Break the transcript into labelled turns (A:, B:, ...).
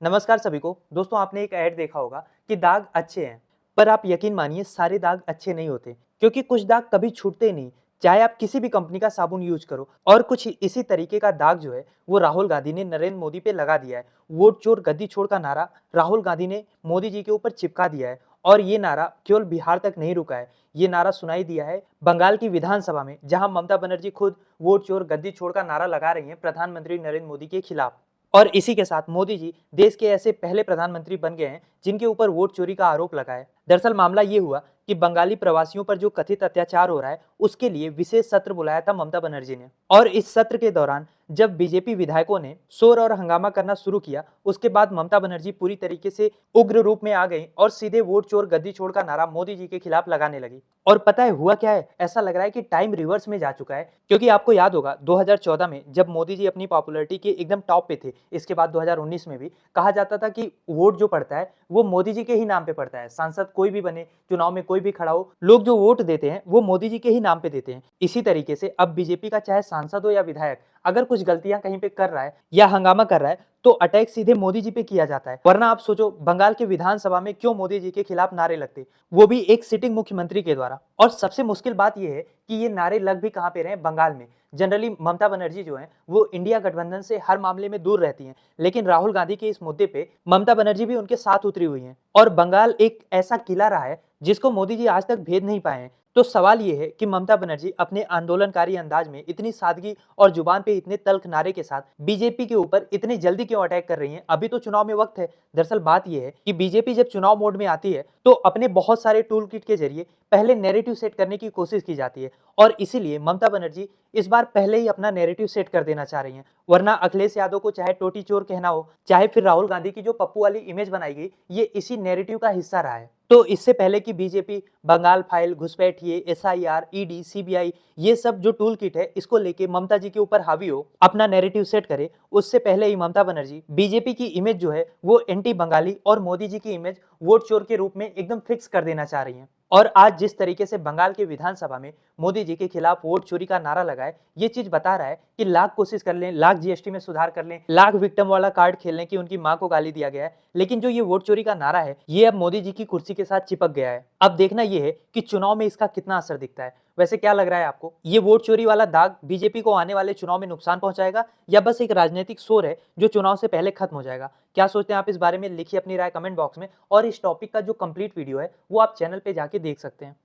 A: नमस्कार सभी को। दोस्तों, आपने एक ऐड देखा होगा कि दाग अच्छे हैं, पर आप यकीन मानिए सारे दाग अच्छे नहीं होते, क्योंकि कुछ दाग कभी छूटते नहीं। चाहे आप किसी भी कंपनी का साबुन यूज करो। और कुछ इसी तरीके का दाग जो है वो राहुल गांधी ने नरेंद्र मोदी पे लगा दिया है। वोट चोर गद्दी छोड़ का नारा राहुल गांधी ने मोदी जी के ऊपर चिपका दिया है। और ये नारा केवल बिहार तक नहीं रुका है, ये नारा सुनाई दिया है बंगाल की विधानसभा में, जहां ममता बनर्जी खुद वोट चोर गद्दी छोड़ का नारा लगा रही हैं प्रधानमंत्री नरेंद्र मोदी के खिलाफ। और इसी के साथ मोदी जी देश के ऐसे पहले प्रधानमंत्री बन गए हैं जिनके ऊपर वोट चोरी का आरोप लगा है। दरअसल मामला ये हुआ कि बंगाली प्रवासियों पर जो कथित अत्याचार हो रहा है उसके लिए विशेष सत्र बुलाया था ममता बनर्जी ने। और इस सत्र के दौरान जब बीजेपी विधायकों ने शोर और हंगामा करना शुरू किया, उसके बाद ममता बनर्जी पूरी तरीके से उग्र रूप में आ गई और सीधे वोट चोर गद्दी छोड़ का नारा मोदी जी के खिलाफ लगाने लगी। और पता है हुआ क्या है, ऐसा लग रहा है कि टाइम रिवर्स में जा चुका है, क्योंकि आपको याद होगा 2014 में जब मोदी जी अपनी पॉपुलैरिटी के एकदम टॉप पे थे, इसके बाद 2019 में भी कहा जाता था कि वोट जो पड़ता है वो मोदी जी के ही नाम पे पड़ता है। सांसद कोई भी बने, चुनाव में कोई भी खड़ा हो, लोग जो वोट देते हैं वो मोदी जी के ही नाम पे देते हैं। इसी तरीके से अब बीजेपी का चाहे सांसद हो या विधायक, अगर कुछ गलतियां कहीं पे कर रहा है या हंगामा कर रहा है तो अटैक सीधे मोदी जी पे किया जाता है। वरना आप सोचो बंगाल के विधानसभा में क्यों मोदी जी के खिलाफ नारे लगते, वो भी एक सिटिंग मुख्यमंत्री के द्वारा। और सबसे मुश्किल बात यह है कि ये नारे लग भी कहां पे रहे हैं, बंगाल में। जनरली ममता बनर्जी जो है वो इंडिया गठबंधन से हर मामले में दूर रहती हैं, लेकिन राहुल गांधी के इस मुद्दे पे ममता बनर्जी भी उनके साथ उतरी हुई हैं। और बंगाल एक ऐसा किला रहा है जिसको मोदी जी आज तक भेद नहीं पाए हैं। तो सवाल ये है कि ममता बनर्जी अपने आंदोलनकारी अंदाज में इतनी सादगी और जुबान पे इतने तल्ख नारे के साथ बीजेपी के ऊपर इतनी जल्दी क्यों अटैक कर रही हैं? अभी तो चुनाव में वक्त है। दरअसल बात यह है कि बीजेपी जब चुनाव मोड में आती है तो अपने बहुत सारे टूल किट के जरिए पहले नैरेटिव सेट करने की कोशिश की जाती है। और इसीलिए ममता बनर्जी इस बार पहले ही अपना नैरेटिव सेट कर देना चाह रही हैं। वरना अखिलेश यादव को चाहे टोटी चोर कहना हो, चाहे फिर राहुल गांधी की जो पप्पू वाली इमेज बनाई गई, ये इसी नैरेटिव का हिस्सा रहा है। तो इससे पहले कि बीजेपी बंगाल फाइल, घुसपैठिए, एसआईआर, ईडी, सीबीआई, ये सब जो टूल किट है इसको लेके ममता जी के ऊपर हावी हो, अपना नैरेटिव सेट करे, उससे पहले ही ममता बनर्जी बीजेपी की इमेज जो है वो एंटी बंगाली और मोदी जी की इमेज वोट चोर के रूप में एकदम फिक्स कर देना चाह रही हैं। और आज जिस तरीके से बंगाल के विधानसभा में मोदी जी के खिलाफ वोट चोरी का नारा लगाए, ये चीज बता रहा है कि लाख कोशिश कर लें, लाख जीएसटी में सुधार कर लें, लाख विक्टिम वाला कार्ड खेल लें कि उनकी मां को गाली दिया गया है, लेकिन जो ये वोट चोरी का नारा है ये अब मोदी जी की कुर्सी के साथ चिपक गया है। अब देखना ये है कि चुनाव में इसका कितना असर दिखता है। वैसे क्या लग रहा है आपको, ये वोट चोरी वाला दाग बीजेपी को आने वाले चुनाव में नुकसान पहुंचाएगा या बस एक राजनीतिक शोर है जो चुनाव से पहले खत्म हो जाएगा? क्या सोचते हैं आप इस बारे में? लिखिए अपनी राय कमेंट बॉक्स में। और इस टॉपिक का जो कंप्लीट वीडियो है वो आप चैनल पे जाके देख सकते हैं।